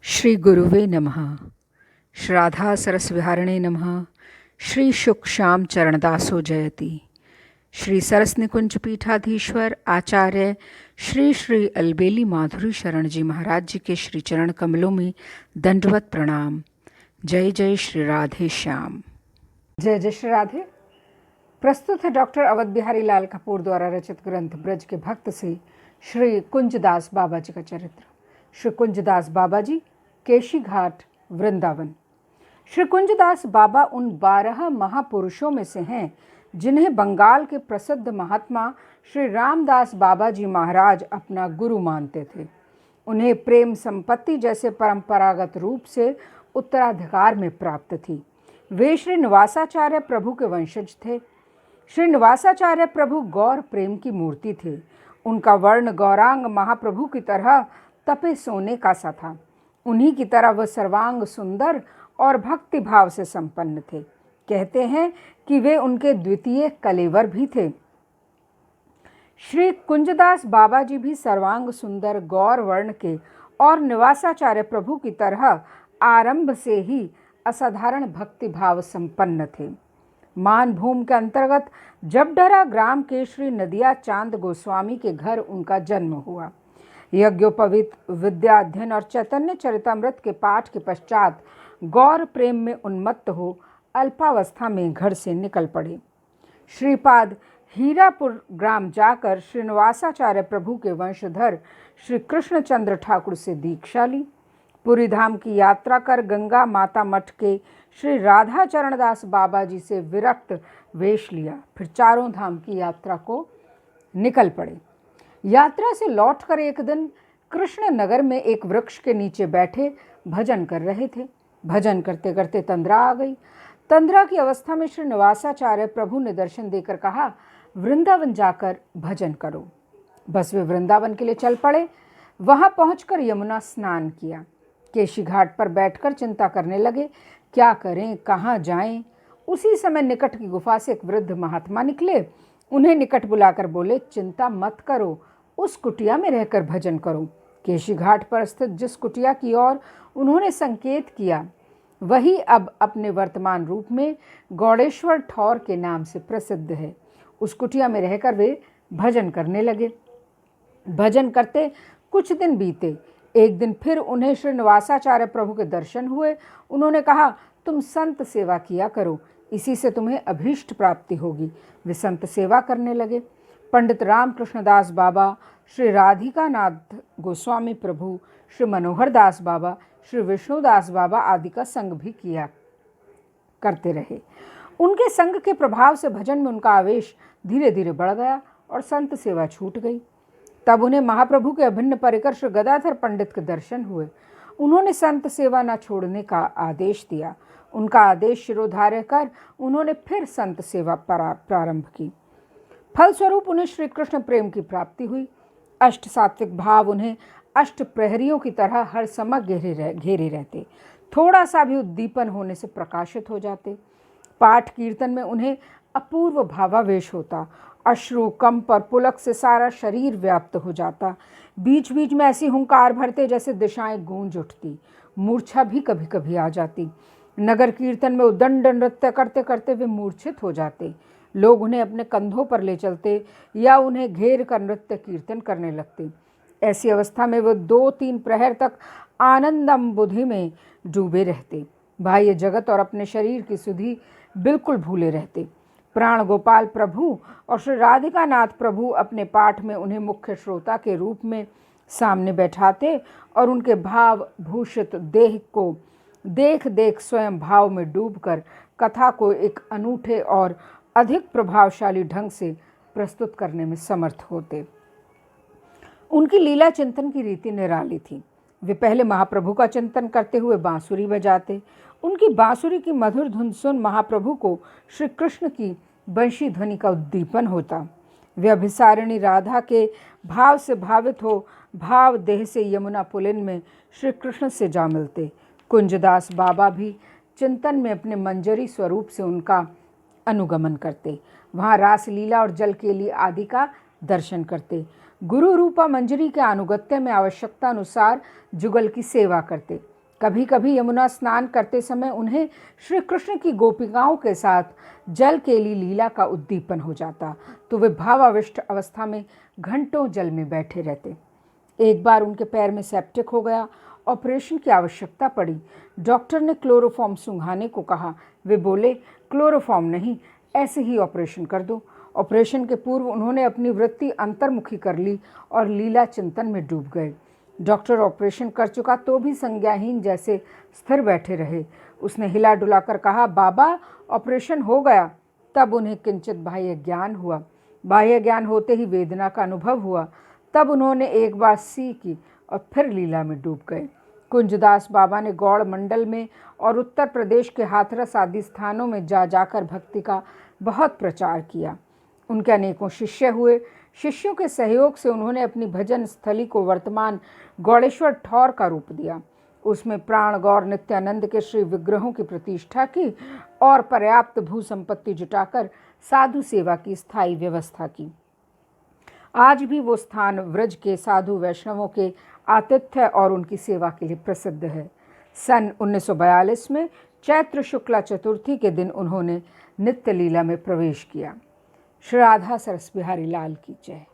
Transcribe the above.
श्री गुरुवे नमः। श्राद्धा सरसविहारिणे नमः। श्री शुक श्याम चरणदासो जयति। श्री सरस निकुंज पीठाधीश्वर आचार्य श्री श्री अलबेली माधुरी शरण जी महाराज जी के श्री चरण कमलों में दंडवत प्रणाम। जय जय श्री राधे श्याम। जय जय श्री राधे। प्रस्तुत है डॉक्टर अवध बिहारी लाल कपूर द्वारा रचित ग्रंथ ब्रज के भक्त से श्री कुंजदास बाबा जी का चरित्र। श्री कुंजदास बाबा जी, केशी घाट, वृंदावन। श्री कुंजदास बाबा उन 12 महापुरुषों में से हैं जिन्हें बंगाल के प्रसिद्ध महात्मा श्री रामदास बाबा जी महाराज अपना गुरु मानते थे। उन्हें प्रेम संपत्ति जैसे परंपरागत रूप से उत्तराधिकार में प्राप्त थी। वे श्री निवासाचार्य प्रभु के वंशज थे। श्री निवासाचार्य प्रभु गौर प्रेम की मूर्ति थे। उनका वर्ण गौरांग महाप्रभु की तरह तपे सोने का सा था। उन्हीं की तरह वह सर्वांग सुंदर और भक्ति भाव से संपन्न थे। कहते हैं कि वे उनके द्वितीय कलेवर भी थे। श्री कुंजदास बाबा जी भी सर्वांग सुंदर गौर वर्ण के और निवासाचार्य प्रभु की तरह आरंभ से ही असाधारण भक्ति भाव संपन्न थे। मानभूम के अंतर्गत जबडरा ग्राम के श्री नदिया चांद गोस्वामी के घर उनका जन्म हुआ। यज्ञोपवीत, विद्या अध्ययन और चैतन्य चरितमृत के पाठ के पश्चात गौर प्रेम में उन्मत्त हो अल्पावस्था में घर से निकल पड़े। श्रीपाद हीरापुर ग्राम जाकर श्रीनिवासाचार्य प्रभु के वंशधर श्री कृष्णचंद्र ठाकुर से दीक्षा ली। पुरी धाम की यात्रा कर गंगा माता मठ के श्री राधा चरणदास बाबा जी से विरक्त वेश लिया। फिर चारों धाम की यात्रा को निकल पड़े। यात्रा से लौटकर एक दिन कृष्ण नगर में एक वृक्ष के नीचे बैठे भजन कर रहे थे। भजन करते करते तंद्रा आ गई। तंद्रा की अवस्था में श्री निवासाचार्य प्रभु ने दर्शन देकर कहा, वृंदावन जाकर भजन करो। बस वे वृंदावन के लिए चल पड़े। वहां पहुंचकर यमुना स्नान किया। केशी घाट पर बैठकर चिंता करने लगे, क्या करें, कहाँ जाएं। उसी समय निकट की गुफा से एक वृद्ध महात्मा निकले। उन्हें निकट बुलाकर बोले, चिंता मत करो, उस कुटिया में रहकर भजन करो। केशी घाट पर स्थित जिस कुटिया की ओर उन्होंने संकेत किया वही अब अपने वर्तमान रूप में गौड़ेश्वर ठौर के नाम से प्रसिद्ध है। उस कुटिया में रहकर वे भजन करने लगे। भजन करते कुछ दिन बीते। एक दिन फिर उन्हें श्री निवासाचार्य प्रभु के दर्शन हुए। उन्होंने कहा, तुम संत सेवा किया करो, इसी से तुम्हें अभीष्ट प्राप्ति होगी। वे संत सेवा करने लगे। पंडित रामकृष्णदास बाबा, श्री राधिकानाथ गोस्वामी प्रभु, श्री मनोहर दास बाबा, श्री विष्णुदास बाबा आदि का संग भी किया करते रहे। उनके संग के प्रभाव से भजन में उनका आवेश धीरे धीरे बढ़ गया और संत सेवा छूट गई। तब उन्हें महाप्रभु के अभिन्न परिकर श्री गदाधर पंडित के दर्शन हुए। उन्होंने संत सेवा न छोड़ने का आदेश दिया। उनका आदेश शिरोधार्य कर उन्होंने फिर संत सेवा प्रारंभ की। फलस्वरूप उन्हें श्री कृष्ण प्रेम की प्राप्ति हुई। अष्ट सात्विक भाव उन्हें अष्ट प्रहरियों की तरह हर समय घेरे रहते। थोड़ा सा भी उद्दीपन होने से प्रकाशित हो जाते। पाठ कीर्तन में उन्हें अपूर्व भावावेश होता। अश्रु, कंप और पुलक से सारा शरीर व्याप्त हो जाता। बीच बीच में ऐसी हुंकार भरते जैसे दिशाएं गूंज उठती। मूर्छा भी कभी कभी आ जाती। नगर कीर्तन में उद्दंड नृत्य करते करते वे मूर्छित हो जाते। लोग उन्हें अपने कंधों पर ले चलते या उन्हें घेर कर नृत्य कीर्तन करने लगते। ऐसी अवस्था में वे 2-3 प्रहर तक आनंदम बुद्धि में डूबे रहते। बाह्य जगत और अपने शरीर की सुधि बिल्कुल भूले रहते। प्राण गोपाल प्रभु और श्री राधिकानाथ प्रभु अपने पाठ में उन्हें मुख्य श्रोता के रूप में सामने बैठाते और उनके भाव भूषित देह को देख देख स्वयं भाव में डूबकर कथा को एक अनूठे और अधिक प्रभावशाली ढंग से प्रस्तुत करने में समर्थ होते। उनकी लीला चिंतन की रीति निराली थी। वे पहले महाप्रभु का चिंतन करते हुए बांसुरी बजाते। उनकी बांसुरी की मधुर धुन सुन महाप्रभु को श्री कृष्ण की बंशी ध्वनि का उद्दीपन होता। वे अभिसारिणी राधा के भाव से भावित हो भाव देह से यमुना पुलिन में श्री कृष्ण से जा मिलते। कुंजदास बाबा भी चिंतन में अपने मंजरी स्वरूप से उनका अनुगमन करते। वहाँ रासलीला और जलकेली आदि का दर्शन करते। गुरु रूपा मंजरी के अनुगत्य में आवश्यकता अनुसार जुगल की सेवा करते। कभी कभी यमुना स्नान करते समय उन्हें श्री कृष्ण की गोपिकाओं के साथ जल केली लीला का उद्दीपन हो जाता तो वे भावाविष्ट अवस्था में घंटों जल में बैठे रहते। एक बार उनके पैर में सेप्टिक हो गया, ऑपरेशन की आवश्यकता पड़ी। डॉक्टर ने क्लोरोफॉर्म सूंघाने को कहा। वे बोले, क्लोरोफॉर्म नहीं, ऐसे ही ऑपरेशन कर दो। ऑपरेशन के पूर्व उन्होंने अपनी वृत्ति अंतर्मुखी कर ली और लीला चिंतन में डूब गए। डॉक्टर ऑपरेशन कर चुका तो भी संज्ञाहीन जैसे स्थिर बैठे रहे। उसने हिला डुलाकर कहा, बाबा ऑपरेशन हो गया। तब उन्हें किंचित बाह्य ज्ञान हुआ। बाह्य ज्ञान होते ही वेदना का अनुभव हुआ। तब उन्होंने एक बार सी की और फिर लीला में डूब गए। कुंजदास बाबा ने गौड़ मंडल में और उत्तर प्रदेश के हाथरस आदि स्थानों में जा जाकर भक्ति का बहुत प्रचार किया। उनके अनेकों शिष्य हुए। शिष्यों के सहयोग से उन्होंने अपनी भजन स्थली को वर्तमान गौड़ेश्वर ठौर का रूप दिया। उसमें प्राण गौर नित्यानंद के श्री विग्रहों की प्रतिष्ठा की और पर्याप्त भू संपत्ति जुटाकर साधु सेवा की स्थायी व्यवस्था की। आज भी वो स्थान व्रज के साधु वैष्णवों के आतिथ्य और उनकी सेवा के लिए प्रसिद्ध है। सन 1942 में चैत्र शुक्ला चतुर्थी के दिन उन्होंने नित्य लीला में प्रवेश किया। श्री राधा सरस बिहारी लाल की जय।